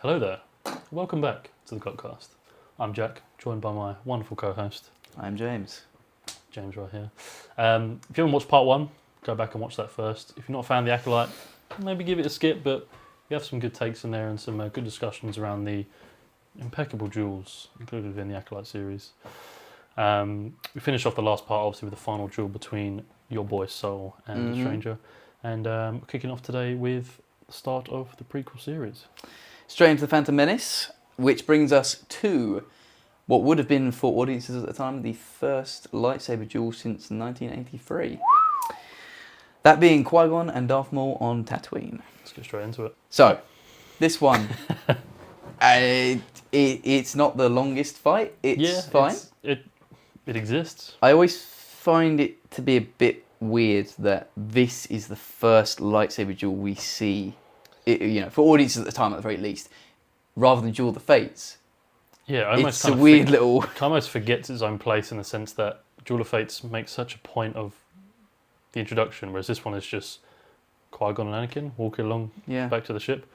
Hello there. Welcome back to the GlupCast. I'm Jack, joined by my wonderful co-host. I'm James. James right here. If you haven't watched part one, go back and watch that first. If you're not a fan of The Acolyte, maybe give it a skip, but you have some good takes in there and some good discussions around the impeccable duels included within the Acolyte series. We finished off the last part, obviously, with the final duel between your boy Soul and the Stranger. And we're kicking off today with the start of the prequel series. Straight into the Phantom Menace, which brings us to what would have been for audiences at the time the first lightsaber duel since 1983. That being Qui-Gon and Darth Maul on Tatooine. Let's get straight into it. So, this one, it's not the longest fight. It's fine. It exists. I always find it to be a bit weird that this is the first lightsaber duel we see, for audiences at the time at the very least, rather than Duel of the Fates. Yeah, I almost it's a weird little... It almost forgets its own place in the sense that Duel of Fates makes such a point of the introduction, whereas this one is just Qui-Gon and Anakin walking along back to the ship.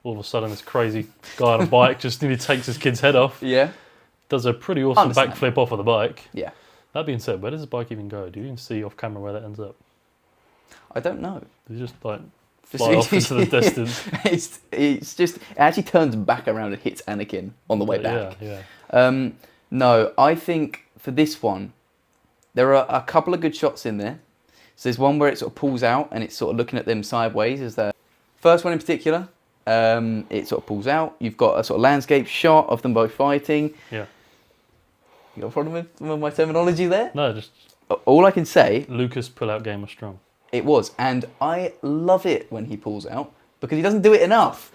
All of a sudden, this crazy guy on a bike just nearly takes his kid's head off. Yeah. Does a pretty awesome backflip off of the bike. Yeah. That being said, where does the bike even go? Do you even see off camera where that ends up? I don't know. Does it just fly off into the distance? It actually turns back around and hits Anakin on the way back. Yeah. No, I think for this one, there are a couple of good shots in there. So there's one where it sort of pulls out and it's sort of looking at them sideways. Is the first one in particular? It sort of pulls out. You've got a sort of landscape shot of them both fighting. Yeah. You got a problem with some of my terminology there? No, just... All I can say... Lucas pull-out game was strong. It was. And I love it when he pulls out because he doesn't do it enough.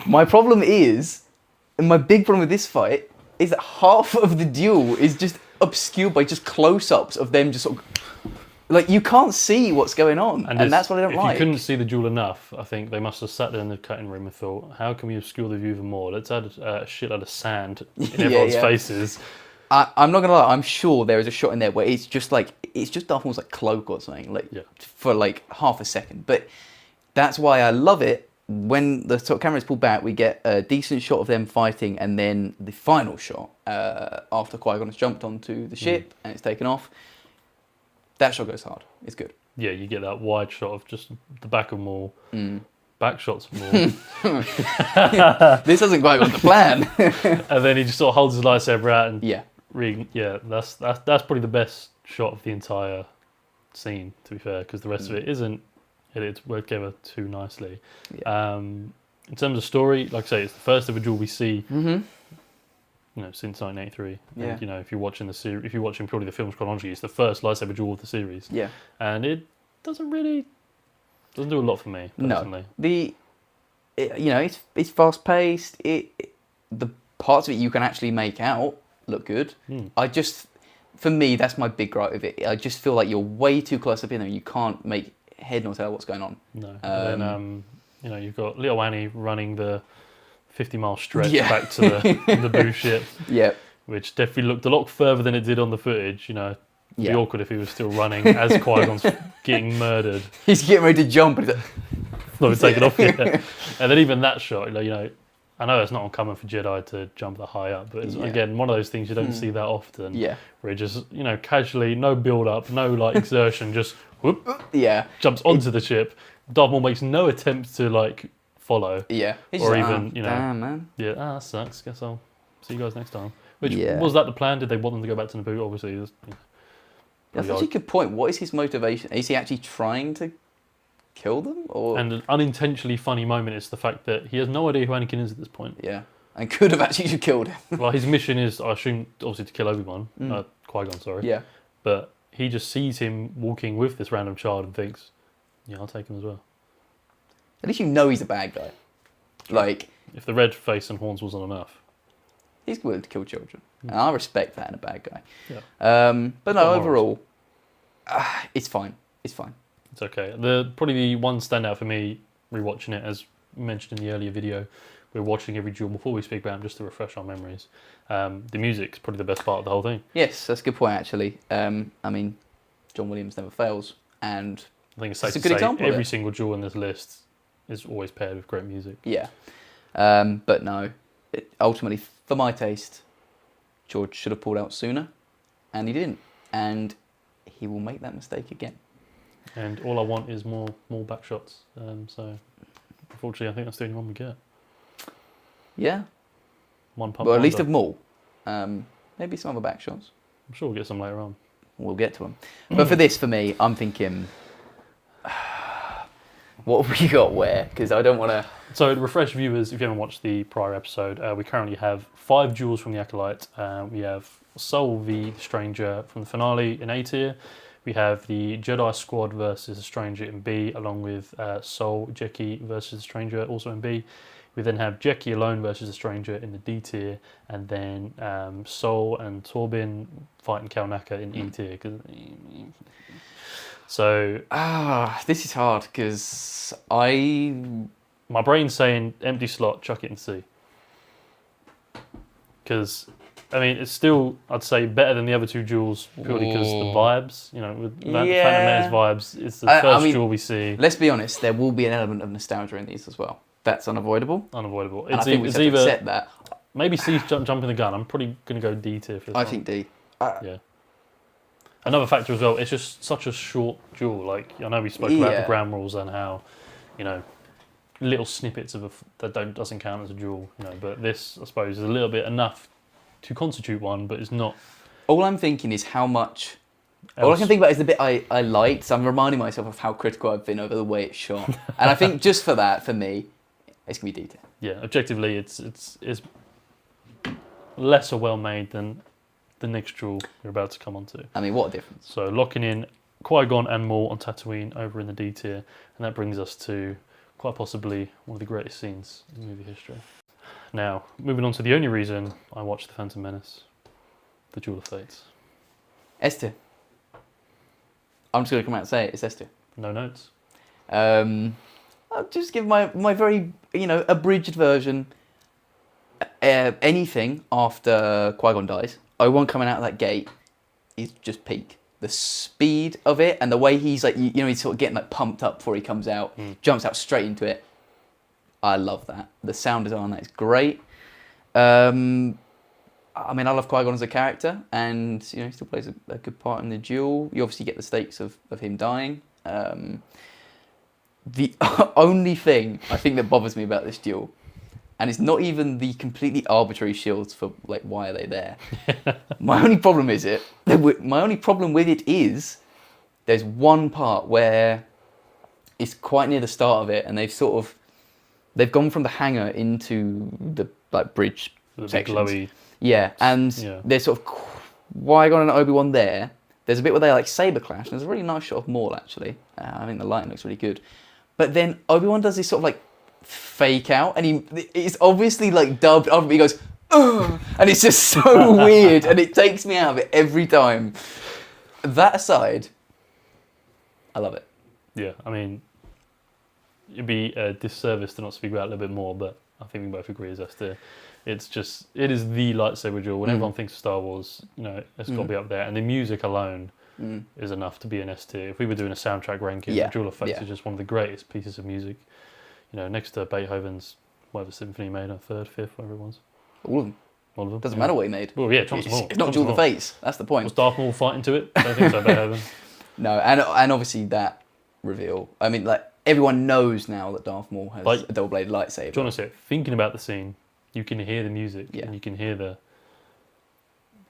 My problem is, and my big problem with this fight, is that half of the duel is just obscured by just close-ups of them just sort of... Like, you can't see what's going on, and that's what I don't like. If you couldn't see the duel enough, I think they must have sat there in the cutting room and thought, how can we obscure the view even more? Let's add a shitload of sand in everyone's faces. I'm not gonna lie. I'm sure there is a shot in there where it's just Darth Maul's like cloak or something, for like half a second. But that's why I love it. When the sort of camera is pulled back, we get a decent shot of them fighting, and then the final shot after Qui-Gon has jumped onto the ship and it's taken off. That shot goes hard. It's good. Yeah, you get that wide shot of just the back of Maul, back shots of Maul. This hasn't quite got the plan. And then he just sort of holds his lightsaber out and that's probably the best shot of the entire scene, to be fair, because the rest of it isn't it's worked together too nicely. Yeah. In terms of story, like I say, it's the first ever duel we see. Since 1983. Yeah. And, if you're watching the series, if you're watching purely the films chronologically, it's the first lightsaber duel of the series. Yeah. And it doesn't do a lot for me personally. No. It's fast paced. The parts of it you can actually make out look good. For me, that's my big gripe with it. I just feel like you're way too close up in there and you can't make head nor tail what's going on. No. And then you've got little Annie running the 50-mile stretch back to the Boo ship. Yeah. Which definitely looked a lot further than it did on the footage. It'd be awkward if he was still running as Qui-Gon's getting murdered. He's getting ready to jump, and he's not even taken off yet. And then even that shot, I know it's not uncommon for Jedi to jump that high up, but it's again one of those things you don't see that often. Yeah. Where it just casually, no build up, no exertion, just whoop. Yeah. Jumps onto the ship. Darth Maul makes no attempt to follow. Yeah. Or even, damn, man. Yeah, that sucks. Guess I'll see you guys next time. Which, was that the plan? Did they want them to go back to Naboo? Obviously. That's actually a good point. What is his motivation? Is he actually trying to kill them? And an unintentionally funny moment is the fact that he has no idea who Anakin is at this point. Yeah. And could have actually killed him. Well, his mission is, I assume, obviously to kill Obi-Wan. Qui-Gon, sorry. Yeah. But he just sees him walking with this random child and thinks, yeah, I'll take him as well. At least he's a bad guy. If the red face and horns wasn't enough. He's willing to kill children. And I respect that in a bad guy. Yeah. But no, overall, it's fine. It's fine. It's okay. Probably the one standout for me, rewatching it, as mentioned in the earlier video, we're watching every duel before we speak about them just to refresh our memories. The music's probably the best part of the whole thing. Yes, that's a good point, actually. John Williams never fails. And I think it's safe to say every single duel in this list is always paired with great music. Yeah. But no, ultimately, for my taste, George should have pulled out sooner, and he didn't. And he will make that mistake again. And all I want is more back shots. So, unfortunately, I think that's the only one we get. Yeah. One pump. Well, at least of Maul. Maybe some other back shots. I'm sure we'll get some later on. We'll get to them. But for this, for me, I'm thinking, what have we got where? Because I don't want to... So to refresh viewers, if you haven't watched the prior episode, we currently have 5 duels from the Acolyte. We have Soul v the Stranger from the finale in A tier. We have the Jedi Squad versus the Stranger in B, along with Soul, Jeki versus the Stranger also in B. We then have Jeki alone versus the Stranger in the D tier, and then Soul and Torbin fighting Kalnaka in E tier. So this is hard because my brain's saying empty slot, chuck it in C. Because I mean, it's still, I'd say, better than the other 2 duels purely because the vibes, with Phantom Menace vibes, it's the first duel we see. Let's be honest, there will be an element of nostalgia in these as well. That's unavoidable. Unavoidable. And I think we have to accept that. Maybe C's jumping the gun. I'm probably going to go D tier for this one. I think D. Yeah. Another factor as well, it's just such a short duel. Like, I know we spoke about the ground rules and how, little snippets that doesn't count as a duel, but this, I suppose, is a little bit enough to constitute one, but it's not. All I'm thinking is how much... All I can think about is the bit I liked, so I'm reminding myself of how critical I've been over the way it's shot. And I think just for that, for me, it's going to be D tier. Yeah, objectively, it's lesser well made than the next duel we're about to come on to. I mean, what a difference. So locking in Qui-Gon and Maul on Tatooine over in the D tier, and that brings us to quite possibly one of the greatest scenes in movie history. Now, moving on to the only reason I watched The Phantom Menace, the Duel of Fates. S tier. I'm just going to come out and say it, it's S tier. No notes? I'll just give my very, abridged version. Anything after Qui-Gon dies, Obi-Wan coming out of that gate is just peak. The speed of it and the way he's like, he's sort of getting like pumped up before he comes out, jumps out straight into it. I love that. The sound design on that is great. I love Qui-Gon as a character, and he still plays a good part in the duel. You obviously get the stakes of him dying. The only thing I think that bothers me about this duel, and it's not even the completely arbitrary shields for like why are they there. My only problem with it is there's one part where it's quite near the start of it, and they've gone from the hangar into the like bridge sections. Glowy. Yeah, and there's sort of Qui-Gon and Obi-Wan there. There's a bit where they like saber clash, and there's a really nice shot of Maul actually. I think the lighting looks really good. But then Obi-Wan does this sort of like fake out, and it's obviously like dubbed up, but he goes, ugh, and it's just so weird, and it takes me out of it every time. That aside, I love it. Yeah, I mean, it'd be a disservice to not speak about it a little bit more, but I think we both agree as to it is the lightsaber duel. When everyone thinks of Star Wars, it's got to be up there, and the music alone is enough to be an S tier. If we were doing a soundtrack ranking, the Duel of Fates is just one of the greatest pieces of music. Next to Beethoven's whatever symphony he made, a third, fifth, whatever it was. All of them. Doesn't matter what he made. Well, yeah, trumps them all. It's not Duel of Fates. That's the point. Was Darth Maul fighting to it? I don't think so, Beethoven. No, and obviously that reveal. I mean, like everyone knows now that Darth Maul has a double-bladed lightsaber. Do you want to say, thinking about the scene, you can hear the music and you can hear the.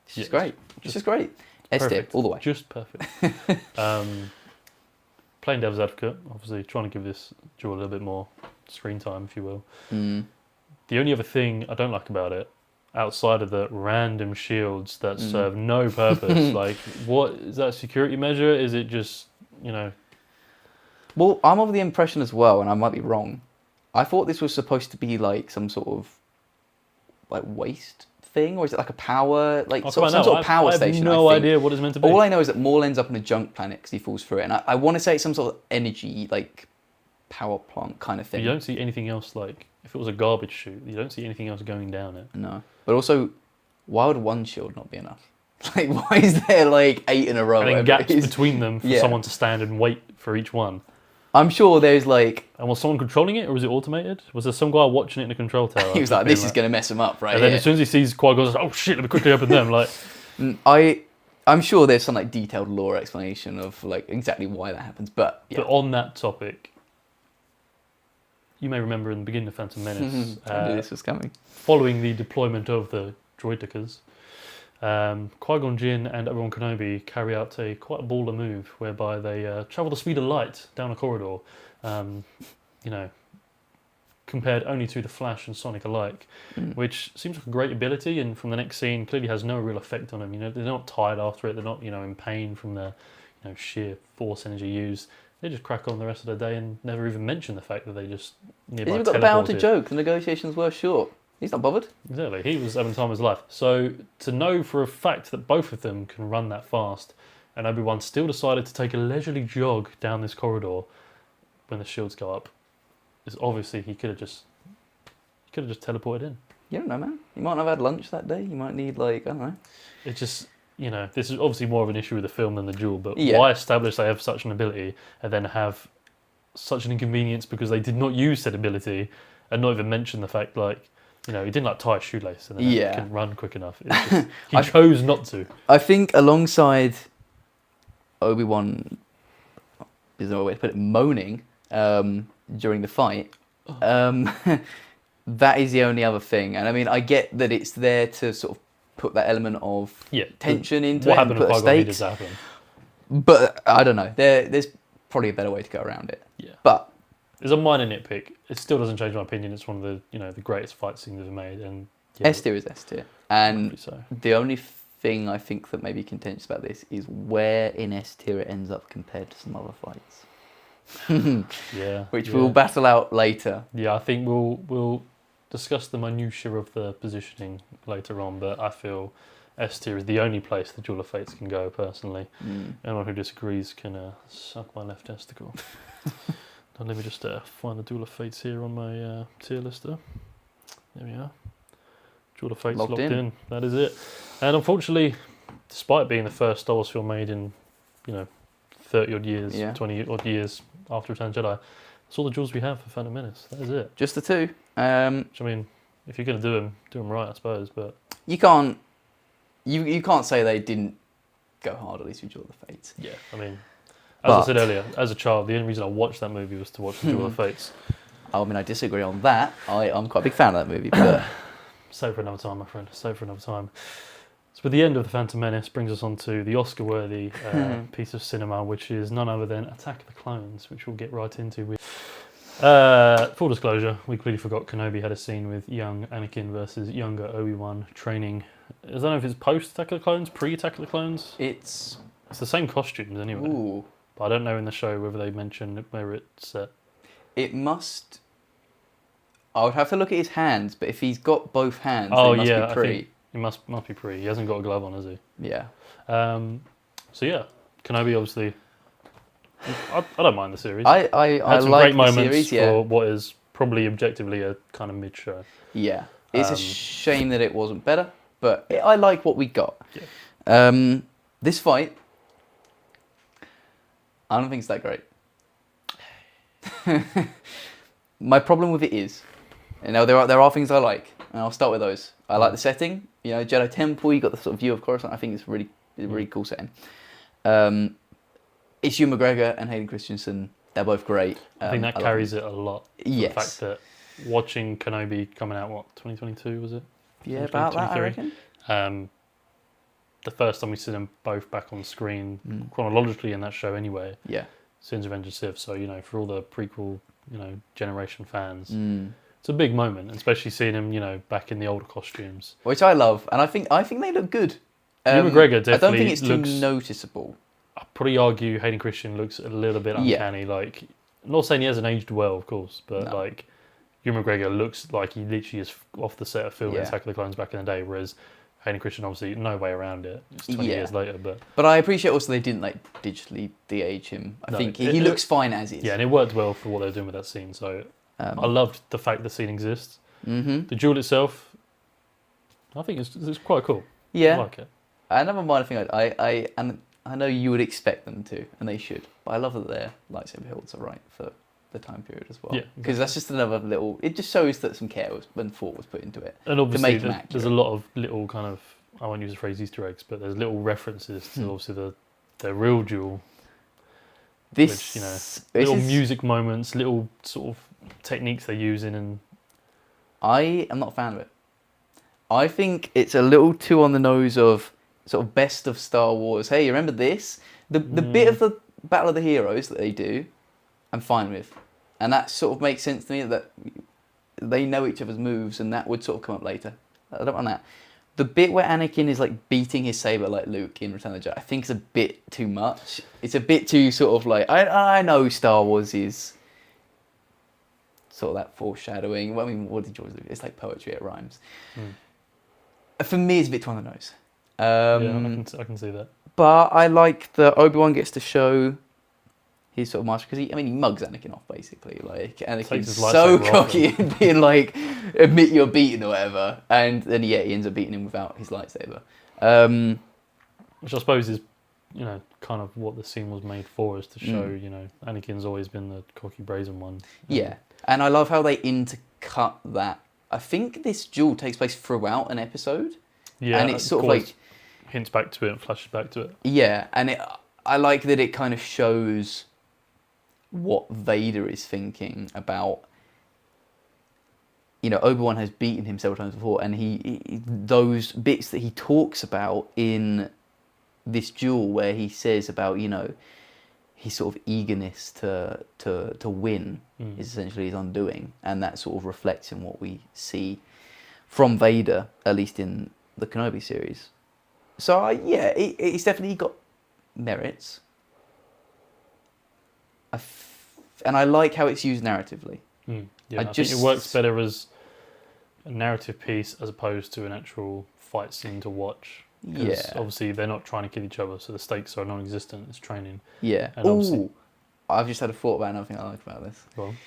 It's just great. It's just great. S tier all the way. Just perfect. Playing devil's advocate, obviously trying to give this duel a little bit more screen time, if you will. The only other thing I don't like about it, outside of the random shields that serve no purpose, like what is that a security measure? Is it just Well, I'm of the impression as well, and I might be wrong. I thought this was supposed to be like some sort of like waste thing, or is it like a power, like some sort of power station? I have no idea what it's meant to be. All I know is that Maul ends up on a junk planet because he falls through it, and I want to say it's some sort of energy, like power plant kind of thing. You don't see anything else, like if it was a garbage chute, you don't see anything else going down it. No, but also, why would one shield not be enough? Like, why is there like 8 in a row? And then gaps between them for someone to stand and wait for each one. I'm sure there's like... And was someone controlling it, or was it automated? Was there some guy watching it in the control tower? He was like, this is going to mess him up, right? And then as soon as he sees Qui-Gon, he's like, oh shit, let me quickly open them. Like, I'm sure there's some like detailed lore explanation of like exactly why that happens, but yeah. But on that topic, you may remember in the beginning of Phantom Menace, I knew this was coming. Following the deployment of the droidicas, Qui-Gon Jinn and Obi-Wan Kenobi carry out quite a baller move whereby they travel the speed of light down a corridor, compared only to the Flash and Sonic alike, which seems like a great ability, and from the next scene clearly has no real effect on them. They're not tired after it, they're not in pain from the sheer force energy used. They just crack on the rest of the day and never even mention the fact that they just nearby He's even got the power to joke. The negotiations were short. He's not bothered. Exactly. He was having the time of his life. So to know for a fact that both of them can run that fast, and Obi-Wan still decided to take a leisurely jog down this corridor when the shields go up, is obviously he could have just teleported in. You don't know, man. You might not have had lunch that day. You might need I don't know. It just this is obviously more of an issue with the film than the duel, but yeah. Why establish they have such an ability and then have such an inconvenience because they did not use said ability and not even mention the fact he didn't tie a shoelace and then couldn't run quick enough. It's just, he chose not to. I think alongside Obi-Wan, is there a way to put it, moaning during the fight, that is the only other thing. And I mean, I get that it's there to sort of put that element of tension into what it happened and put stakes. Happen. But I don't know. There's probably a better way to go around it. Yeah. But it's a minor nitpick. It still doesn't change my opinion. It's one of the the greatest fight scenes ever made. And S tier is S tier. And so. The only thing I think that may be contentious about this is where in S tier it ends up compared to some other fights. Which we'll battle out later. Yeah, I think we'll discuss the minutiae of the positioning later on, but I feel S tier is the only place the Duel of Fates can go, personally. Anyone who disagrees can suck my left testicle. Now let me just find the Duel of Fates here on my tier lister. There we are. Duel of Fates locked in. That is it. And unfortunately, despite being the first Star Wars film made in 30 odd years, 20 odd years after Return of the Jedi, that's all the duels we have for Phantom Menace. That is it. Just the two. Which, I mean, if you're going to do them right, I suppose. But you can't say they didn't go hard, at least with Duel of the Fates. Yeah, I mean, I said earlier, as a child, the only reason I watched that movie was to watch the Duel of Fates. I mean, I disagree on that. I'm quite a big fan of that movie, but save for another time, my friend. Save for another time. So, with the end of the Phantom Menace brings us on to the Oscar-worthy piece of cinema, which is none other than Attack of the Clones, which we'll get right into with. Full disclosure, we clearly forgot Kenobi had a scene with young Anakin versus younger Obi-Wan training. I don't know if it's post-Attack of the Clones, pre-Attack of the Clones. It's the same costumes anyway. Ooh. But I don't know in the show whether they mention where it's set. It must. I would have to look at his hands, but if he's got both hands, it must be pre. I think it must be pre. He hasn't got a glove on, has he? Yeah. So yeah, Kenobi obviously. I don't mind the series. I had some like great moments the series, for what is probably objectively a kind of mid-show. Yeah, it's a shame that it wasn't better, but I like what we got. Yeah. This fight, I don't think it's that great. My problem with it is, there are things I like, and I'll start with those. I like the setting. Jedi Temple. You got the sort of view of Coruscant. I think it's a really cool setting. It's Ewan McGregor and Hayden Christensen. They're both great. I think that carries it a lot. Yes. The fact that watching Kenobi coming out, 2022 was it? Yeah, about that, I reckon. The first time we see them both back on screen, chronologically in that show anyway. Yeah. Since Revenge of the Sith, so for all the prequel, generation fans, it's a big moment, especially seeing him, back in the older costumes, which I love, and I think they look good. Ewan McGregor definitely. I don't think it's too noticeable. I'd probably argue Hayden Christensen looks a little bit uncanny. Yeah. I'm not saying he hasn't aged well, of course, but Ewan McGregor looks like he literally is off the set of filming Attack of the Clones back in the day, whereas Hayden Christensen, obviously, no way around it. It's 20 years later, but I appreciate also they didn't digitally de-age him. I think he looks fine as is. Yeah, and it worked well for what they were doing with that scene. So I loved the fact the scene exists. Mm-hmm. The duel itself, I think it's quite cool. Yeah, I like it. Another minor thing, I know you would expect them to, and they should. But I love that their lightsaber hilts are right for the time period as well. Yeah, because that's just another little. It just shows that some care and thought was put into it. And obviously, there's a lot of little kind of, I won't use the phrase Easter eggs, but there's little references to obviously the real duel. Which, little music moments, little sort of techniques they're using, and I am not a fan of it. I think it's a little too on the nose of sort of best of Star Wars. Hey, you remember this? The bit of the Battle of the Heroes that they do, I'm fine with. And that sort of makes sense to me that they know each other's moves, and that would sort of come up later. I don't want that. The bit where Anakin is like beating his saber like Luke in Return of the Jedi, I think is a bit too much. It's a bit too sort of like, I know Star Wars is sort of that foreshadowing. Well, I mean, what did George do? It's like poetry, it rhymes. For me, it's a bit too on the nose. Yeah, I can see that. But I like that Obi-Wan gets to show his sort of master, because he mugs Anakin off basically. Like, Anakin's so cocky and being like, admit you're beaten or whatever, and then he ends up beating him without his lightsaber. Which I suppose is, kind of what the scene was made for, is to show, Anakin's always been the cocky, brazen one. Yeah, and I love how they intercut that. I think this duel takes place throughout an episode. Yeah, and it's sort of like hints back to it and flashes back to it. Yeah, and I like that it kind of shows what Vader is thinking about. Obi-Wan has beaten him several times before, and he those bits that he talks about in this duel, where he says about his sort of eagerness to win is essentially his undoing, and that sort of reflects in what we see from Vader, at least in the Kenobi series. So it's definitely got merits. And I like how it's used narratively. Yeah, I think it works better as a narrative piece as opposed to an actual fight scene to watch. Because obviously they're not trying to kill each other, so the stakes are non-existent. It's training. Yeah. And I've just had a thought about another thing I like about this. Go on.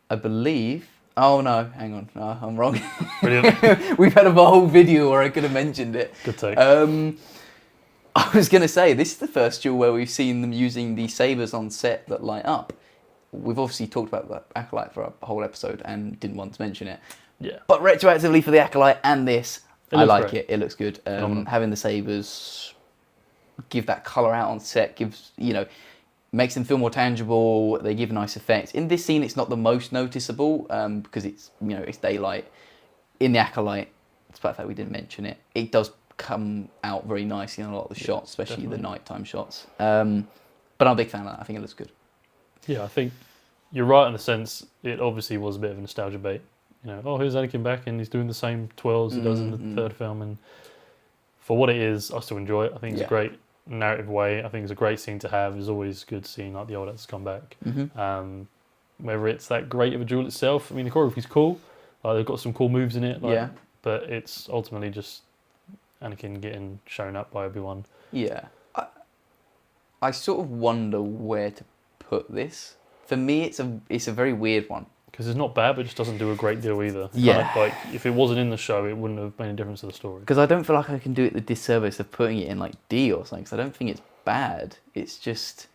I believe... Oh no, hang on. No, I'm wrong. Brilliant. We've had a whole video where I could have mentioned it. Good take. I was going to say, this is the first duel where we've seen them using the sabers on set that light up. We've obviously talked about the Acolyte for a whole episode and didn't want to mention it. Yeah. But retroactively for the Acolyte and this, I like it. It looks good. Phenomenal. Having the sabers give that colour out on set gives, makes them feel more tangible. They give nice effects. In this scene, it's not the most noticeable because it's, it's daylight. In the Acolyte, despite the fact we didn't mention it, it does come out very nicely in a lot of the shots, especially the nighttime shots. But I'm a big fan of that. I think it looks good. Yeah, I think you're right in the sense it obviously was a bit of a nostalgia bait. Here's Anakin back and he's doing the same twirls he does in the third film, and for what it is, I still enjoy it. I think it's a great narrative way. I think it's a great scene to have. It's always good seeing like the old actors come back. Whether it's that great of a duel itself, I mean the choreography's cool. They've got some cool moves in it. But it's ultimately just Anakin getting shown up by Obi-Wan. Yeah. I sort of wonder where to put this. For me, it's a very weird one. Because it's not bad, but it just doesn't do a great deal either. Yeah. Like, if it wasn't in the show, it wouldn't have made a difference to the story. Because I don't feel like I can do it the disservice of putting it in like D or something, because I don't think it's bad. It's just...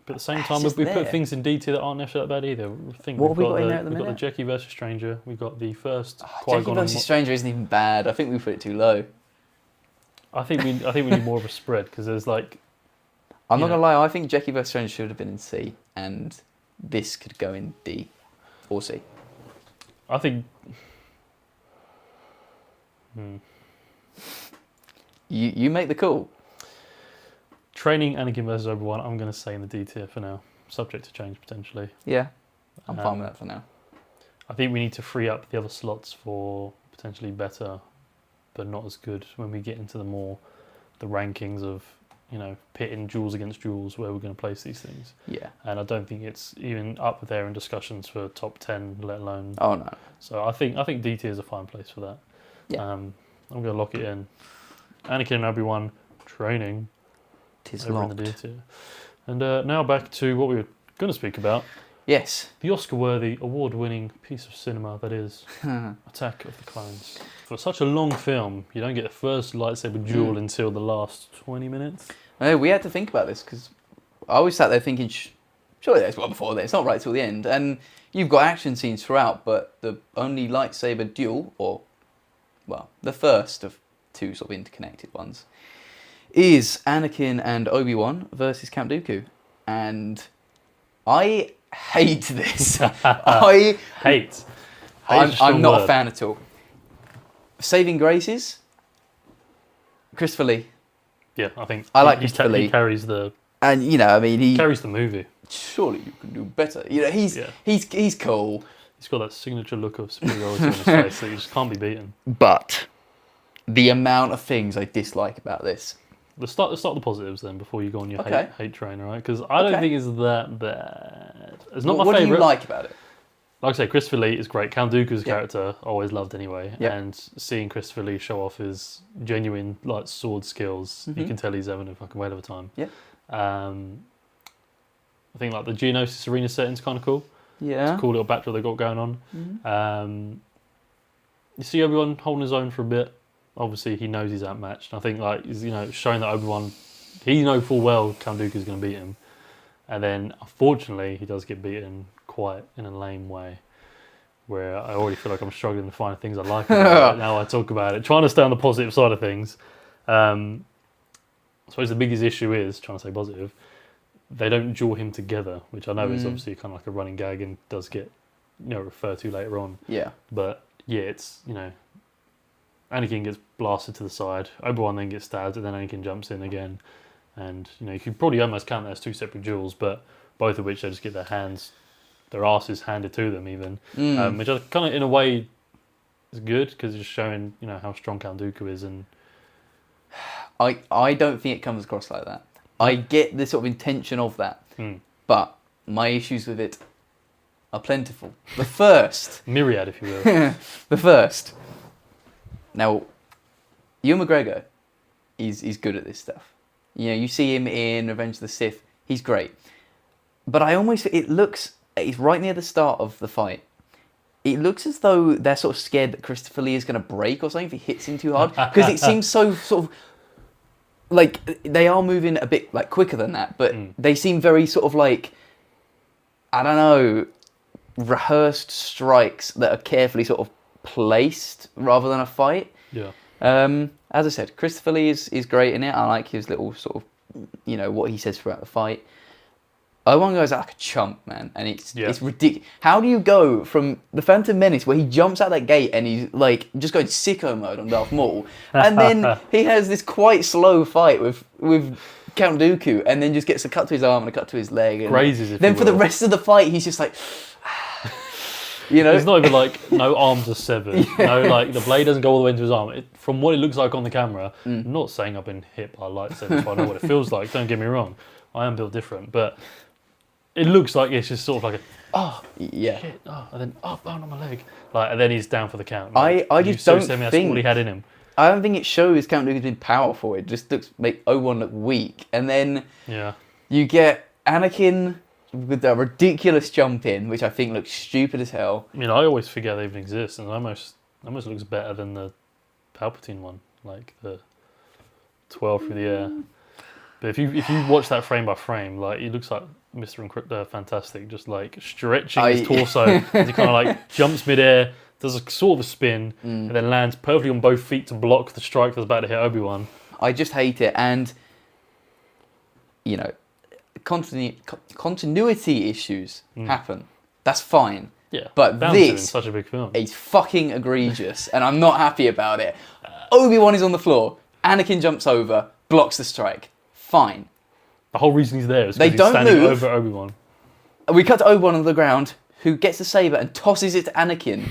But at the same time, we put things in D tier that aren't necessarily that bad either. What have we got in there at the minute? We've got the Jackie versus Stranger. We've got the first Jackie versus Stranger isn't even bad. I think we put it too low. I think we need more of a spread, because there's like... I'm not going to lie, I think Jackie vs. Stranger should have been in C, and this could go in D or C. I think... You make the call. Training Anakin vs. Obi-Wan, I'm going to say in the D tier for now. Subject to change, potentially. Yeah, I'm fine with that for now. I think we need to free up the other slots for potentially better, but not as good when we get into the rankings of... pitting duels against duels, where we're going to place these things. Yeah. And I don't think it's even up there in discussions for top 10, let alone... Oh, no. So I think D tier is a fine place for that. Yeah. I'm going to lock it in. Anakin and Obi-Wan training. Tis locked. In the D tier. And now back to what we were going to speak about. Yes. The Oscar-worthy, award-winning piece of cinema that is Attack of the Clones. For such a long film, you don't get the first lightsaber duel until the last 20 minutes. We had to think about this because I always sat there thinking, surely there's one before this. It's not right till the end. And you've got action scenes throughout, but the only lightsaber duel, or, well, the first of two sort of interconnected ones, is Anakin and Obi-Wan versus Count Dooku. And I hate this. I'm not a fan at all. Saving graces, Christopher Lee. Yeah, I think I like Christopher Lee. He carries the... And, you know, I mean, he carries the movie. Surely you can do better. You know, he's cool. He's got that signature look of superiority on his face that you just can't be beaten. But the amount of things I dislike about this. Let's start the positives then before you go on your hate train, all right? Because I don't think it's that bad. It's not my favourite. What do you like about it? Like I say, Christopher Lee is great. Count Dooku's character, always loved anyway. Yep. And seeing Christopher Lee show off his genuine like sword skills, you can tell he's having a fucking whale of a time. Yeah. I think like the Geonosis Arena setting's kind of cool. Yeah. It's a cool little backdrop they got going on. You see Obi-Wan holding his own for a bit. Obviously, he knows he's outmatched. I think like he's showing that Obi-Wan, he knows full well Count Dooku's going to beat him. And then, unfortunately, he does get beaten quite in a lame way, where I already feel like I'm struggling to find things I like about it. Now I talk about it, trying to stay on the positive side of things. I suppose the biggest issue is, trying to stay positive, they don't duel him together, which I know is obviously kind of like a running gag and does get referred to later on. Yeah. But yeah, it's, Anakin gets blasted to the side, Obi-Wan then gets stabbed, and then Anakin jumps in again. And, you could probably almost count that as two separate duels, but both of which they just get their asses handed to them even. Which I kind of, in a way, is good, because it's showing, how strong Count Dooku is. And I don't think it comes across like that. I get the sort of intention of that, but my issues with it are plentiful. The first... myriad, if you will. The first. Now, Ewan McGregor is good at this stuff. You see him in Revenge of the Sith. He's great. But it's right near the start of the fight. It looks as though they're sort of scared that Christopher Lee is going to break or something if he hits him too hard. Because it seems so sort of... like, they are moving a bit like quicker than that, but they seem very sort of like, I don't know, rehearsed strikes that are carefully sort of placed rather than a fight. Yeah. As I said, Christopher Lee is great in it. I like his little sort of, what he says throughout the fight. Obi-Wan goes out like a chump, man, and it's ridiculous. How do you go from the Phantom Menace, where he jumps out that gate and he's like just going sicko mode on Darth Maul, and then he has this quite slow fight with Count Dooku, and then just gets a cut to his arm and a cut to his leg. And grazes, then for the rest of the fight, he's just like, It's not even like no arms are severed. Yeah. No, like the blade doesn't go all the way into his arm. From what it looks like on the camera, I'm not saying I've been hit by a lightsaber, so I know what it feels like. Don't get me wrong, I am built different, but it looks like it's just sort of like shit, and then bone on my leg, and then he's down for the count. Like, I just don't think that's all he had in him. I don't think it shows Count Dooku's been powerful. It just make Obi-Wan look weak, and then you get Anakin with that ridiculous jump in, which I think looks stupid as hell. I always forget they even exist, and it almost looks better than the Palpatine one, like the 12 through the air. But if you watch that frame by frame, like it looks like Mr. Fantastic, just like stretching his torso as he kind of like jumps midair, does a sort of a spin, and then lands perfectly on both feet to block the strike that's about to hit Obi-Wan. I just hate it, and continuity issues happen. That's fine. Yeah, but this in such a big film is fucking egregious, and I'm not happy about it. Obi-Wan is on the floor. Anakin jumps over, blocks the strike. Fine. The whole reason he's there is because he's standing over Obi-Wan. We cut to Obi-Wan on the ground, who gets the saber and tosses it to Anakin.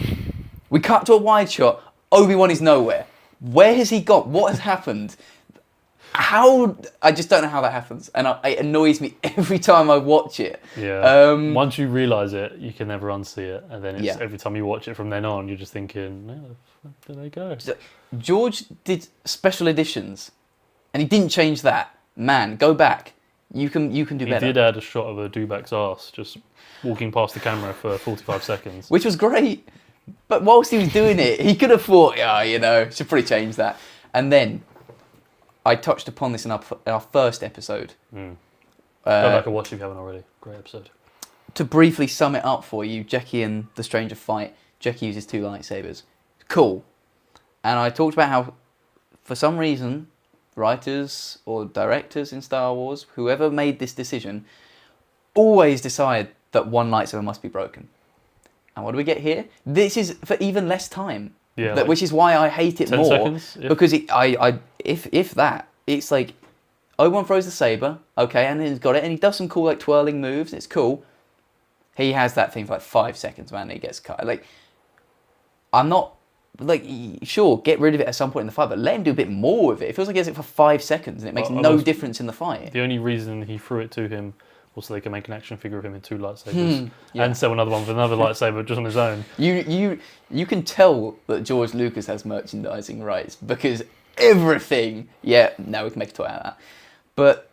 We cut to a wide shot. Obi-Wan is nowhere. Where has he gone? What has happened? I just don't know how that happens, and it annoys me every time I watch it. Yeah. Once you realise it, you can never unsee it, and then every time you watch it from then on, you're just thinking, where the fuck did they go? George did special editions, and he didn't change that. Man, go back. You can do better. He did add a shot of a Dubak's arse just walking past the camera for 45 seconds, which was great. But whilst he was doing it, he could have thought, should probably change that. And then I touched upon this in our first episode. Go back and watch if you haven't already. Great episode. To briefly sum it up for you, Jackie and the Stranger fight. Jackie uses 2 lightsabers. Cool. And I talked about how, for some reason, writers or directors in Star Wars, whoever made this decision, always decide that one lightsaber must be broken. And what do we get here? This is for even less time. Yeah, Which is why I hate it 10 more. seconds, Because if that, it's like, Obi-Wan throws the saber, okay, and he's got it, and he does some cool like twirling moves, it's cool. He has that thing for like 5 seconds, man, and he gets cut. Like, I'm not, like, sure, get rid of it at some point in the fight, but let him do a bit more with it. It feels like he has it for 5 seconds, and it makes no difference in the fight. The only reason he threw it to him was so they could make an action figure of him in 2 lightsabers. And sell another one with another lightsaber just on his own. You can tell that George Lucas has merchandising rights, because everything, now we can make a toy out of that. But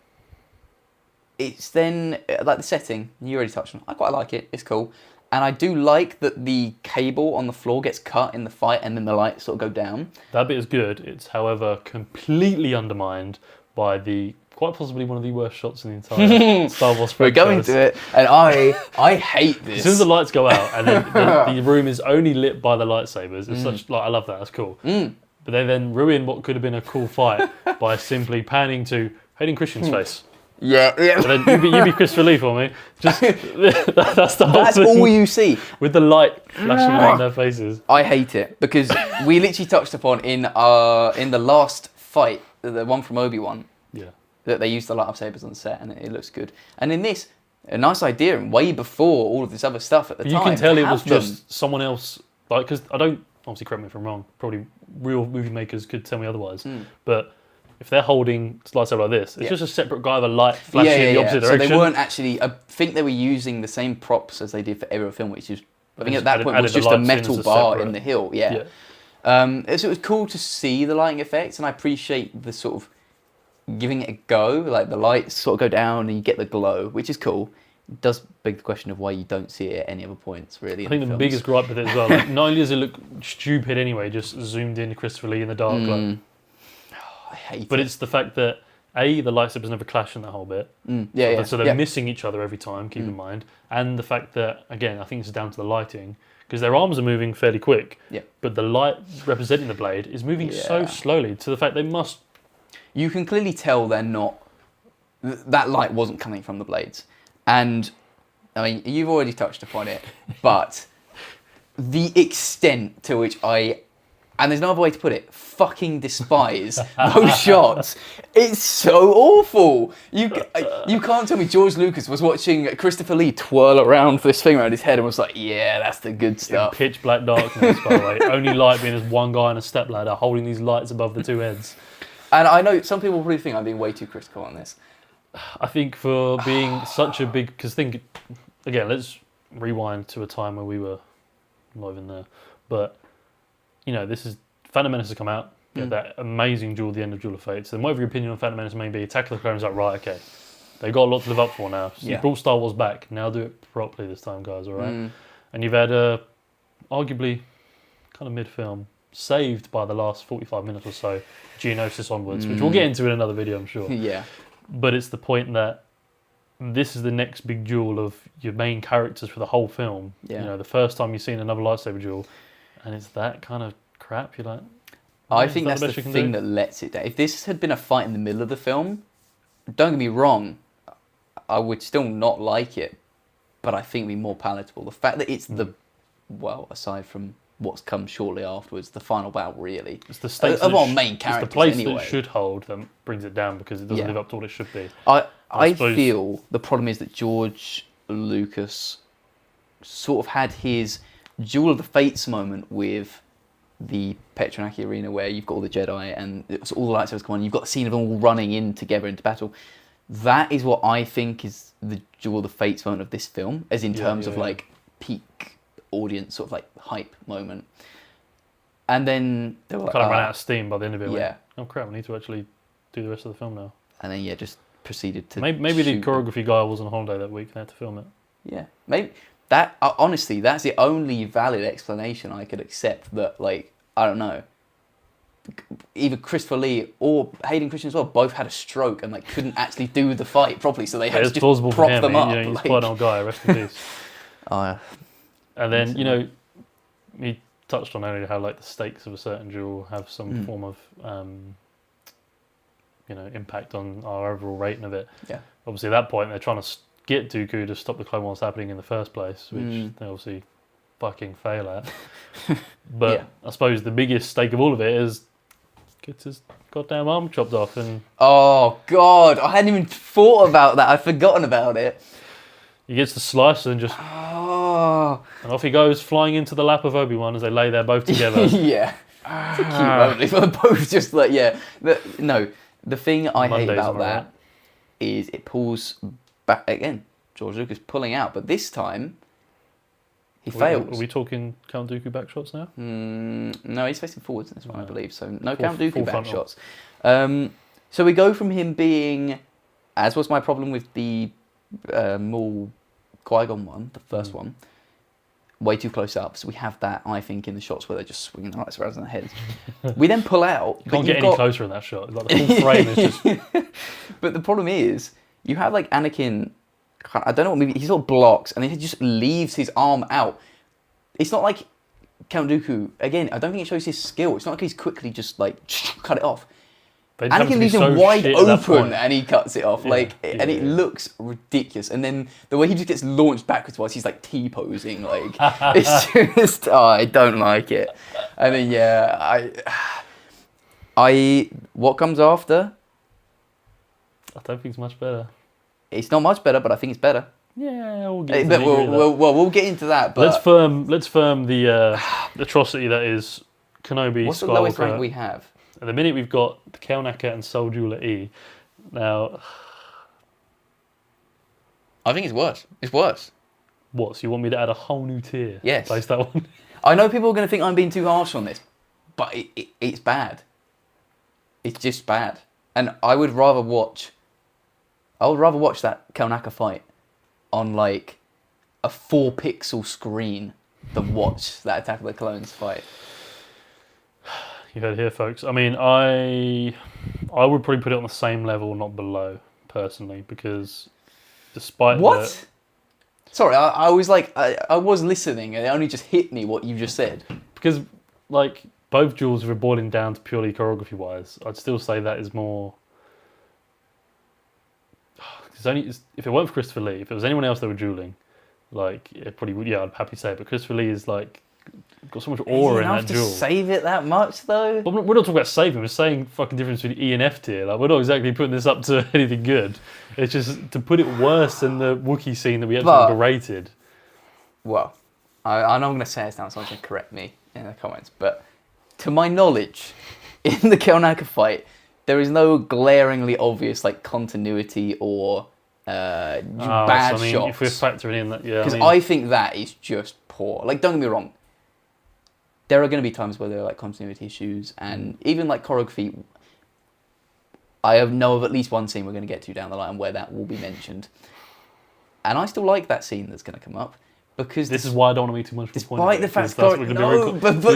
it's then, like the setting, you already touched on it. I quite like it, it's cool. And I do like that the cable on the floor gets cut in the fight and then the lights sort of go down. That bit is good. It's, however, completely undermined by the quite possibly one of the worst shots in the entire Star Wars franchise. We're going to it, and I hate this. As soon as the lights go out and then the room is only lit by the lightsabers, it's such, like, I love that, that's cool. But they then ruin what could have been a cool fight by simply panning to Hayden Christensen's face. Yeah. And then you be Christopher Lee for me. Just that's the whole That's thing. all you see. With the light flashing around their faces. I hate it because we literally touched upon in the last fight, the one from Obi-Wan, that they used the light up sabers on the set and it looks good. And in this, a nice idea, and way before all of this other stuff at the time. You can tell it was just someone else, like, because I don't, obviously correct me if I'm wrong, probably real movie makers could tell me otherwise, but if they're holding a lightsaber like this, it's just a separate guy with a light flashing in the opposite direction. So they weren't actually, I think they were using the same props as they did for every film, which is, I think at that point was just a metal bar in the hill, so it was cool to see the lighting effects, and I appreciate the sort of giving it a go, like the lights sort of go down and you get the glow, which is cool. It does beg the question of why you don't see it at any other points, really. I think the biggest gripe with it as well, like, not only does it look stupid anyway, just zoomed in to Christopher Lee in the dark, like, I hate it. But it's the fact that the lightsabers never clash in that whole bit. So they're missing each other every time, keep in mind. And the fact that, again, I think it's down to the lighting, because their arms are moving fairly quick, but the light representing the blade is moving so slowly to the fact they must... You can clearly tell they're not... That light wasn't coming from the blades. And, I mean, you've already touched upon it, but the extent to which and there's no other way to put it, fucking despise those shots. It's so awful. You can't tell me George Lucas was watching Christopher Lee twirl around this thing around his head and was like, yeah, that's the good stuff. In pitch black darkness, by the way. Only light being as one guy on a stepladder holding these lights above the 2 heads. And I know some people probably think I'm being way too critical on this. I think for being such a big... Because think, again, let's rewind to a time where we were not even there. But... You know, this is Phantom Menace has come out. That amazing duel, the end of Duel of Fates. And whatever your opinion on Phantom Menace may be, Attack of the Clones is like, right, okay, they got a lot to live up for now. So you brought Star Wars back. Now do it properly this time, guys. All right. And you've had arguably kind of mid-film saved by the last 45 minutes or so, Geonosis onwards, which we'll get into in another video, I'm sure. But it's the point that this is the next big duel of your main characters for the whole film. You know, the first time you've seen another lightsaber duel. And it's that kind of crap. You're like, I think that's the thing that lets it down. If this had been a fight in the middle of the film, don't get me wrong, I would still not like it, but I think it'd be more palatable. The fact that it's aside from what's come shortly afterwards, the final battle really. It's the stakes of our main characters. It's the place anyway. that should hold that brings it down because it doesn't live up to what it should be. I feel the problem is that George Lucas sort of had his Duel of the Fates moment with the Petronaki arena where you've got all the Jedi and all the lightsabers come on. You've got the scene of them all running in together into battle. That is what I think is the Duel of the Fates moment of this film, as in terms of like peak audience sort of like hype moment. And then they were kind of ran out of steam by the end of it. Yeah. Oh crap! We need to actually do the rest of the film now. And then just proceeded to maybe the choreography guy was on holiday that week and had to film it. Yeah, maybe. That honestly, that's the only valid explanation I could accept. That, like, I don't know. either Christopher Lee or Hayden Christensen as well both had a stroke and like couldn't actually do the fight properly, so they had to just prop them up. He's quite an old guy. Rest in peace. And then you touched on earlier how like the stakes of a certain duel have some form of impact on our overall rating of it. Yeah. Obviously, at that point, they're trying to get Dooku to stop the Clone Wars happening in the first place, which they obviously fucking fail at. But I suppose the biggest stake of all of it is gets his goddamn arm chopped off. And oh god, I hadn't even thought about that. I'd forgotten about it. He gets the slice and just and off he goes, flying into the lap of Obi-Wan as they lay there both together. Yeah. It's a cute moment. They're both just like, yeah. The thing I hate about that is it pulls back again. George Lucas pulling out, but this time he fails. Are we talking Count Dooku back shots now? No, he's facing forwards in this one, I believe. So no Count Dooku back shots. So we go from him being, as was my problem with the Maul Qui-Gon one, the first one, way too close up. So we have that, I think, in the shots where they're just swinging the lightsabers around their heads. We then pull out. You can't get any closer in that shot. Like the whole frame is just. But the problem is, you have like Anakin. I don't know what movie. He sort of blocks and then he just leaves his arm out. It's not like Count Dooku. Again, I don't think it shows his skill. It's not like he's quickly just like cut it off. Anakin leaves him wide open and he cuts it off. And it looks ridiculous. And then the way he just gets launched backwards whilst he's like T-posing, like it's just I don't like it. And then I what comes after? I don't think it's much better. It's not much better, but I think it's better. Yeah, we'll get into we'll get into that. But let's firm the atrocity that is Kenobi. What's the lowest rank we have? At the minute, we've got the Kelnaka and Soul Duel at E. Now, I think it's worse. It's worse. What? So you want me to add a whole new tier? Yes. Based that one. I know people are going to think I'm being too harsh on this, but it's bad. It's just bad, and I would rather watch that Kelnaka fight on like a 4-pixel screen than watch that Attack of the Clones fight. You heard it here, folks. I mean, I would probably put it on the same level, not below, personally, because despite what? Sorry, I was like, I was listening, and it only just hit me what you just said. Because like both duels were boiling down to purely choreography-wise, I'd still say that is more. If it weren't for Christopher Lee, if it was anyone else that were dueling, like it probably would. Yeah, I'd happily say it. But Christopher Lee is like got so much aura in that duel. To save it that much though? But we're not talking about saving. We're saying fucking difference between E and F tier. Like we're not exactly putting this up to anything good. It's just to put it worse than the Wookiee scene that we actually berated. Well, I know I'm going to say this now. Someone's going to correct me in the comments, but to my knowledge, in the Kelnaka fight, there is no glaringly obvious like continuity or bad shots. If we're factoring in that, because I think that is just poor. Like, don't get me wrong. There are going to be times where there are like continuity issues and even like choreography. I know of at least one scene we're going to get to down the line where that will be mentioned, and I still like that scene that's going to come up because this is why I don't want to be too much. Despite the fact that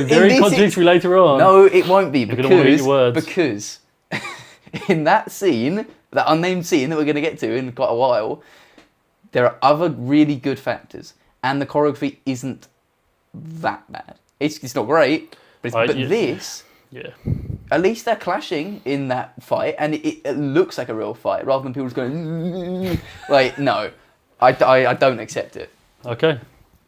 very contradictory later on. No, it won't be because in that scene, that unnamed scene that we're going to get to in quite a while, there are other really good factors, and the choreography isn't that bad. It's not great, but this, at least they're clashing in that fight, and it looks like a real fight rather than people just going like, no, I don't accept it. Okay,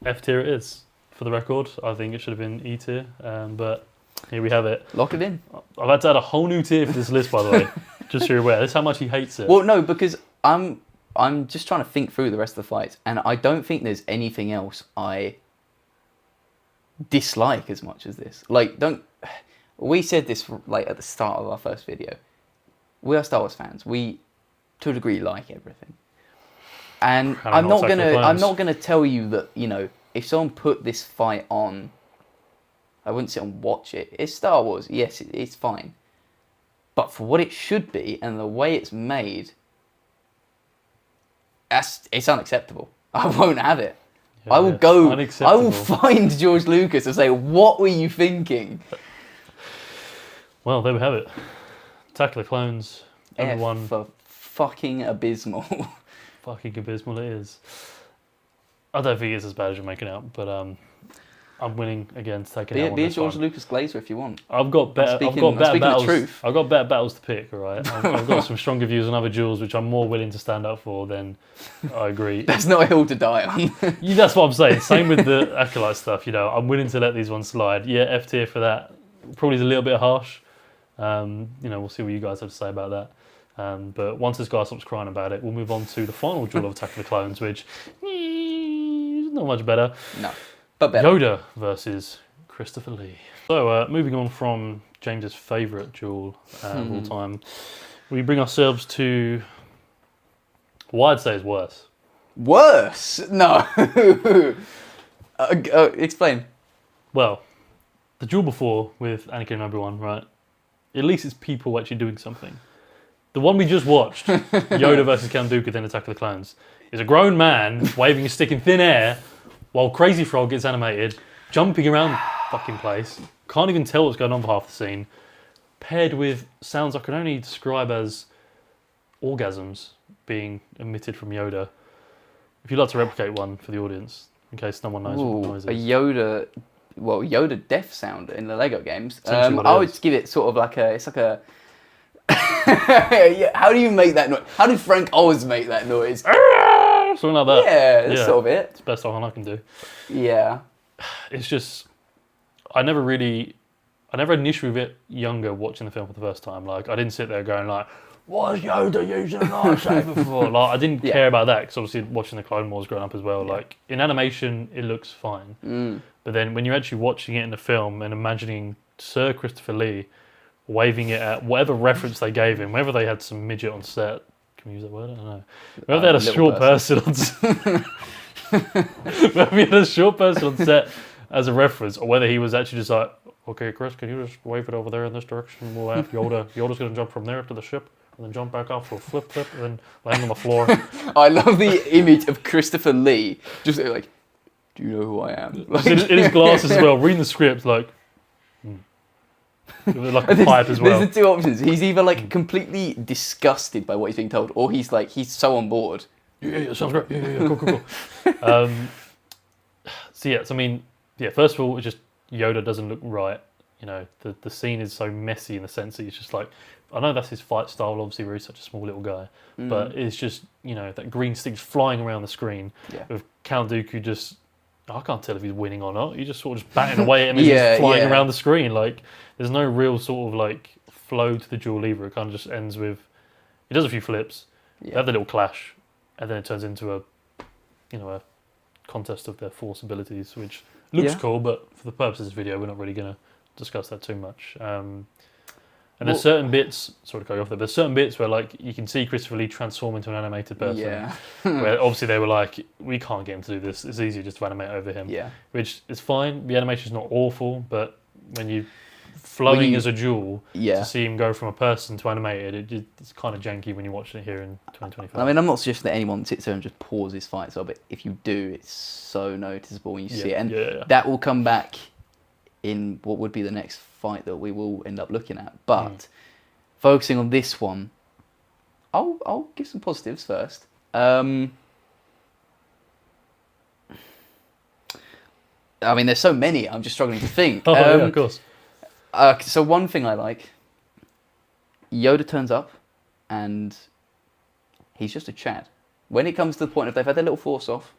F tier it is. For the record, I think it should have been E tier, but here we have it. Lock it in. I've had to add a whole new tier for this list, by the way, just so you're aware. That's how much he hates it. Well, no, because I'm just trying to think through the rest of the fights, and I don't think there's anything else I dislike as much as this. Like, we said this like at the start of our first video. We are Star Wars fans. We, to a degree, like everything. And I'm not gonna tell you that, you know, if someone put this fight on, I wouldn't sit and watch it. It's Star Wars. Yes, it's fine. But for what it should be and the way it's made, it's unacceptable. I won't have it. I will find George Lucas and say, what were you thinking? Well, there we have it. Attack of the Clones. Everyone. For fucking abysmal. Fucking abysmal it is. I don't think it's as bad as you're making out, but I'm winning again to take it out on Be a this George one. Lucas Glazer if you want. I've got better battles. The truth. I've got better battles to pick. All right, I've got some stronger views on other duels, which I'm more willing to stand up for. Than I agree. That's not a hill to die on. That's what I'm saying. Same with the Acolyte stuff. I'm willing to let these ones slide. Yeah, F tier for that. Probably is a little bit harsh. We'll see what you guys have to say about that. But once this guy stops crying about it, we'll move on to the final duel of Attack of the Clones, which is not much better. No, but better. Yoda versus Christopher Lee. So, moving on from James's favourite duel of all time, we bring ourselves to what I'd say is worse. Worse? No. Explain. Well, the duel before with Anakin and Obi-Wan, right? At least it's people actually doing something. The one we just watched, Yoda versus Count Dooku, then Attack of the Clones, is a grown man waving a stick in thin air while Crazy Frog gets animated, jumping around the fucking place. Can't even tell what's going on for half the scene. Paired with sounds I can only describe as orgasms being emitted from Yoda. If you'd like to replicate one for the audience, in case no one knows what the noise is. A Yoda death sound in the Lego games. Essentially what it I would is. give it sort of like a... Yeah, how do you make that noise? How did Frank Oz make that noise? Something like that. Yeah, that's sort of it. It's the best one I can do. Yeah. It's just... I never had an issue with it younger watching the film for the first time. Like, I didn't sit there going like, why is Yoda using a lightsaber for? Like, I didn't care about that, because obviously watching the Clone Wars growing up as well, like, in animation, it looks fine. But then when you're actually watching it in the film and imagining Sir Christopher Lee waving it at whatever reference they gave him, whether they had some midget on set, can we use that word? I don't know. Whether they had a short person on set, whether he had a short person on set as a reference, or whether he was actually just like, okay, Chris, can you just wave it over there in this direction? We'll have Yoda's going to jump from there to the ship, and then jump back off, we'll flip, and then land on the floor. I love the image of Christopher Lee just like, do you know who I am? Like, in his glasses as well, reading the script, like a pipe as well. There's the two options. He's either like completely disgusted by what he's being told, or he's so on board. Yeah, sounds great. Yeah, cool. First of all, it's just Yoda doesn't look right. The scene is so messy in the sense that it's just like, I know that's his fight style, obviously, where he's such a small little guy, but it's just, that green stick's flying around the screen with Count Dooku just, I can't tell if he's winning or not. He's just sort of just batting away at him as he's flying around the screen. Like, there's no real sort of like flow to the duel either. It kind of just ends with, he does a few flips, they have the little clash, and then it turns into a contest of their force abilities, which looks cool, but for the purposes of this video, we're not really going to discuss that too much. And there's certain bits, sorry to cut you off there, but there's certain bits where like you can see Christopher Lee transform into an animated person. Where obviously they were like, we can't get him to do this. It's easier just to animate over him. Yeah. Which is fine. The animation's not awful, but when you flowing as a duel, to see him go from a person to animated, it's kind of janky when you're watching it here in 2025. I mean, I'm not suggesting that anyone sits there and just pauses fights, but if you do, it's so noticeable when you see it. And that will come back in what would be the next fight that we will end up looking at. But focusing on this one, I'll give some positives first. I mean, there's so many, I'm just struggling to think. Of course. So one thing I like, Yoda turns up and he's just a Chad. When it comes to the point of they've had their little force off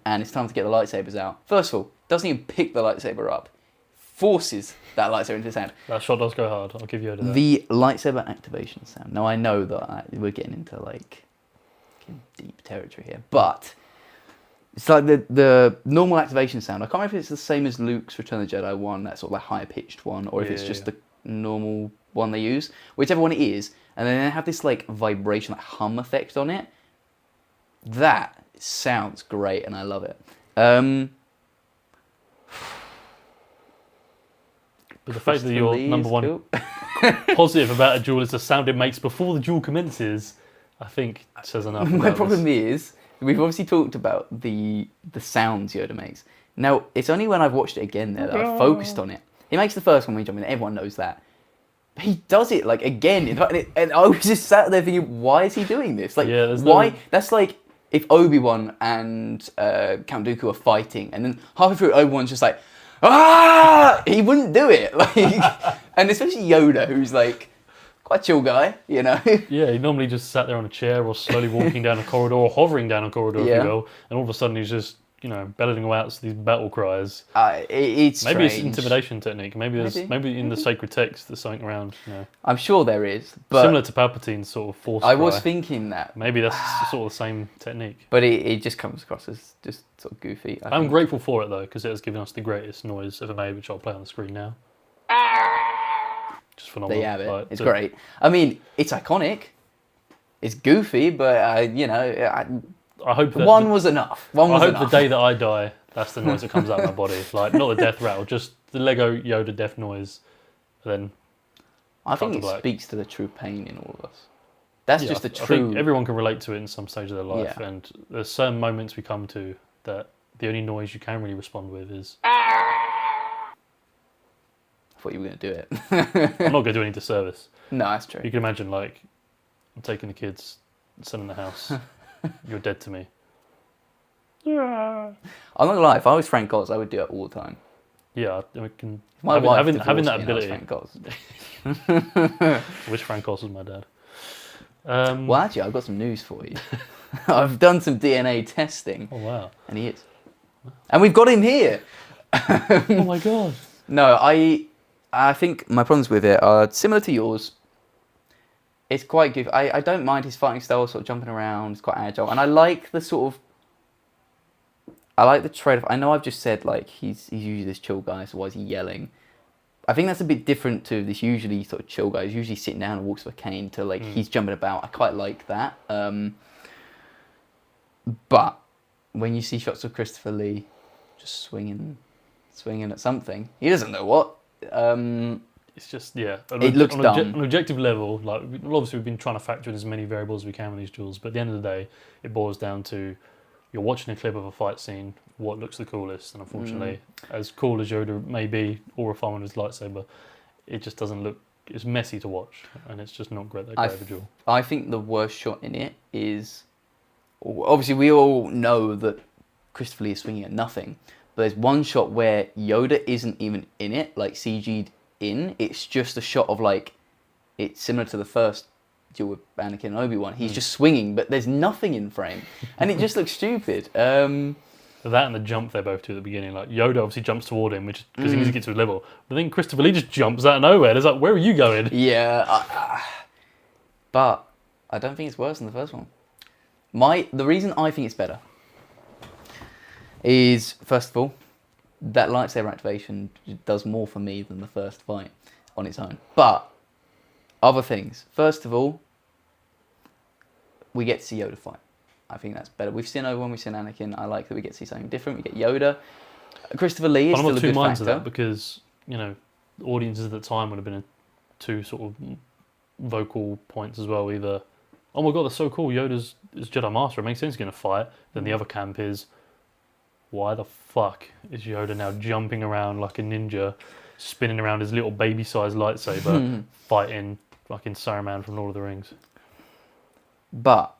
and it's time to get the lightsabers out, first of all, doesn't even pick the lightsaber up, forces that lightsaber into his hand. That shot does go hard, I'll give you that. The lightsaber activation sound. Now I know that we're getting into like deep territory here, but it's like the normal activation sound. I can't remember if it's the same as Luke's Return of the Jedi one, that sort of like higher pitched one, or if it's just the normal one they use. Whichever one it is, and then they have this like vibration, like hum effect on it. That sounds great, and I love it. But the fact that your number one positive about a duel is the sound it makes before the duel commences, I think says enough. My problem is, we've obviously talked about the sounds Yoda makes. Now, it's only when I've watched it again there that I've focused on it. He makes the first one when you jump in, everyone knows that. he does it like again, and I was just sat there thinking, why is he doing this? Like, Yeah, there's why? no- That's like if Obi-Wan and Count Dooku are fighting, and then halfway through Obi-Wan's just like, ah, he wouldn't do it. Like, and especially Yoda, who's like quite a chill guy, you know. Yeah, he normally just sat there on a chair or slowly walking down a corridor or hovering down a corridor, if Yeah. you will, and all of a sudden he's just, bellowing out these battle cries. It's Maybe it's strange. intimidation technique. Maybe in the sacred text there's something around, I'm sure there is, but similar to Palpatine's sort of force I was cry. thinking that. Maybe that's sort of the same technique. But it just comes across as just sort of goofy. I I'm think. grateful for it though, because it has given us the greatest noise ever made, which I'll play on the screen now. Just phenomenal. There you have it. Like, It's great. I mean, it's iconic. It's goofy, but I hope that one was enough. One was I hope enough. the day that I die, that's the noise that comes out of my body. Like, not the death rattle, just the Lego Yoda death noise. And then I think to it black. speaks to the true pain in all of us. That's yeah, just the I true. think everyone can relate to it in some stage of their life, Yeah. and there's certain moments we come to that the only noise you can really respond with is. I thought you were going to do it. I'm not going to do any disservice. No, that's true. You can imagine, like, I'm taking the kids, selling the house. You're dead to me. I'm not gonna lie. If I was Frank Oz, I would do it all the time. Yeah, I can. My having, wife having, having that divorced me and I was ability. Frank Oz. I wish Frank Oz was my dad. Well, actually, I've got some news for you. I've done some DNA testing, Oh wow! and he is. And we've got him here. Oh my god! No, I think my problems with it are similar to yours. It's quite good. I don't mind his fighting style, sort of jumping around. It's quite agile, and I like the sort of. I like the trade-off. I know I've just said like he's usually this chill guy, so why is he yelling? I think that's a bit different to this usually sort of chill guy. He's usually sitting down and walks with a cane to like he's jumping about. I quite like that. But when you see shots of Christopher Lee just swinging at something, he doesn't know what. It's just it looks dumb. On an objective level, like obviously we've been trying to factor in as many variables as we can with these duels, but at the end of the day, it boils down to you're watching a clip of a fight scene, what looks the coolest, and unfortunately, as cool as Yoda may be, or refined with his lightsaber, it just doesn't look. It's messy to watch, and it's just not great of a duel. I think the worst shot in it is, obviously we all know that Christopher Lee is swinging at nothing, but there's one shot where Yoda isn't even in it, like CG'd in. It's just a shot of like, it's similar to the first duel with Anakin and Obi-Wan. He's just swinging, but there's nothing in frame, and it just looks stupid. That and the jump they both do at the beginning, like Yoda obviously jumps toward him, which because he needs to get to his level, but then Christopher Lee just jumps out of nowhere. And it's like, where are you going? Yeah, but I don't think it's worse than the first one. The reason I think it's better is, first of all, that lightsaber activation does more for me than the first fight on its own. But other things. First of all, we get to see Yoda fight. I think that's better. We've seen Obi-Wan, we've seen Anakin. I like that we get to see something different. We get Yoda. Christopher Lee is But I'm still not a two good minds factor. of that because audiences at the time would have been two sort of vocal points as well. Either, oh my god, that's so cool, Yoda's Jedi Master. It makes sense he's going to fight. Then the other camp is, why the fuck is Yoda now jumping around like a ninja, spinning around his little baby-sized lightsaber, fighting fucking Saruman from Lord of the Rings? But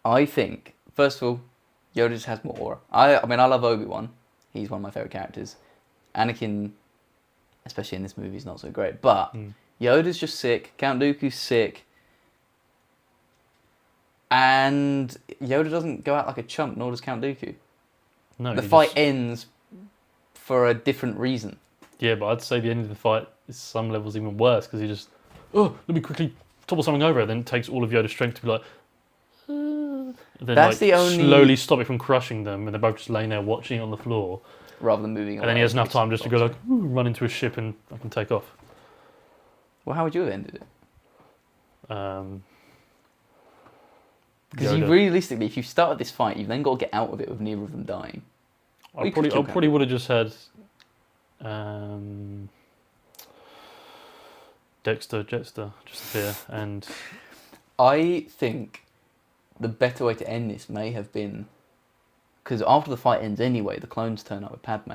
I think, first of all, Yoda just has more aura. I mean, I love Obi-Wan. He's one of my favourite characters. Anakin, especially in this movie, is not so great. But Yoda's just sick. Count Dooku's sick. And Yoda doesn't go out like a chump, nor does Count Dooku. No, The fight ends for a different reason. Yeah, but I'd say the end of the fight is some levels even worse because he just, let me quickly topple something over, and then it takes all of Yoda's strength to be like, and then That's the only- slowly stop it from crushing them, and they're both just laying there watching it on the floor. Rather than moving And then he has enough time just to go like, run into a ship and I can take off. Well, how would you have ended it? Because Yoda. realistically, if you started this fight, you've then got to get out of it with neither of them dying. I probably would have just had Dexter, Jetster just appear, and I think the better way to end this may have been, because after the fight ends anyway, the clones turn up with Padme.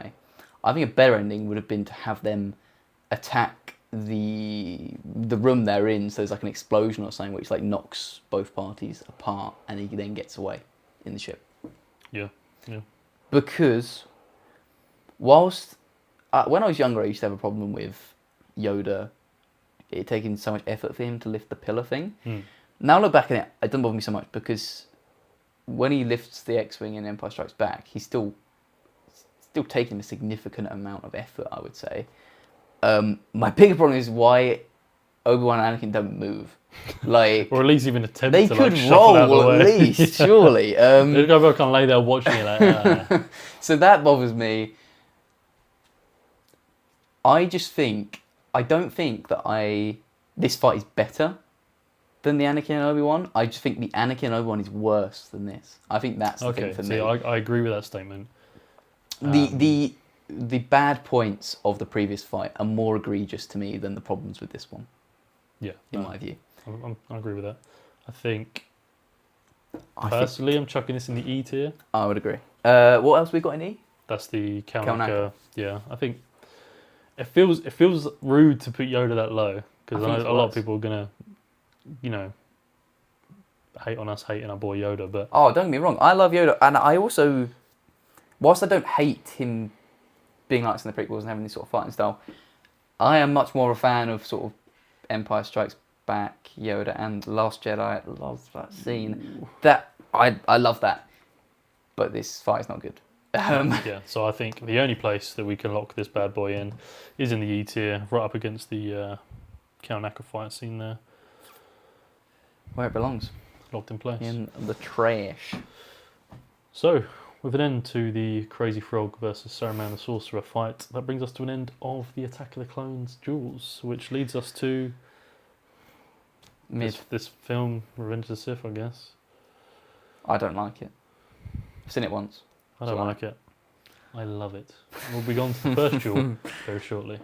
I think a better ending would have been to have them attack the room they're in, so there's like an explosion or something which like knocks both parties apart, and he then gets away in the ship. Yeah. Because whilst when I was younger, I used to have a problem with Yoda. It taking so much effort for him to lift the pillar thing. Now I look back at it, it doesn't bother me so much because when he lifts the X-wing in Empire Strikes Back, he's still taking a significant amount of effort, I would say. My bigger problem is why Obi-Wan and Anakin don't move. Like, or at least even attempt they to could like, shuffle out of the roll way. at least, surely. They go kind of lay there watching it like, So that bothers me. I don't think that this fight is better than the Anakin and Obi-Wan. I just think the Anakin and Obi-Wan is worse than this. I think that's the thing for me. I agree with that statement. The bad points of the previous fight are more egregious to me than the problems with this one. Yeah, in my view. I agree with that. I think personally, I'm chucking this in the E tier. I would agree. What else we got in E? That's the Kalnaka. Yeah, I think it feels rude to put Yoda that low because I know a lot of people are gonna, hate on us hating our boy Yoda. But don't get me wrong, I love Yoda, and I also, whilst I don't hate him being like this in the prequels and having this sort of fighting style, I am much more a fan of sort of Empire Strikes Back Yoda and Last Jedi. I love that scene. That I love that, but this fight is not good. Yeah, so I think the only place that we can lock this bad boy in is in the E tier, right up against the Kalnaka fight scene there. Where it belongs. Locked in place. In the trash. So, with an end to the Crazy Frog versus Saruman the Sorcerer fight, that brings us to an end of the Attack of the Clones duels, which leads us to this film, Revenge of the Sith, I guess. I don't like it. I've seen it once. I don't like it. I love it. We'll be on to the first duel very shortly.